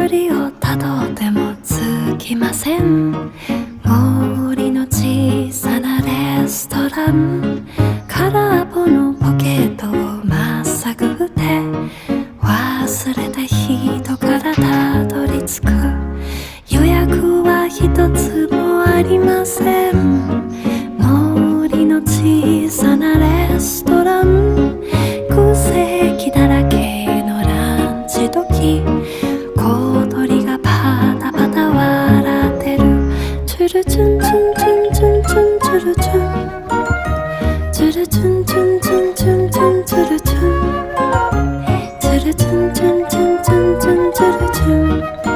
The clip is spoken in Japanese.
巡りをたどっても尽きません。森の小さなレストラン、空っぽのポケットをまっさぐって忘れた人からたどり着く。予約は一つもありません。森の小さなレストラン、空席だらけのランチ時、小鳥がパタパタ笑ってる。チュルチュンチュンチュンチュンチュンチュルチュン、チュルチュンチュンチュンチュンチュンチュルチュン、チュルチュンチュンチュンチュンチュンチュルチュン。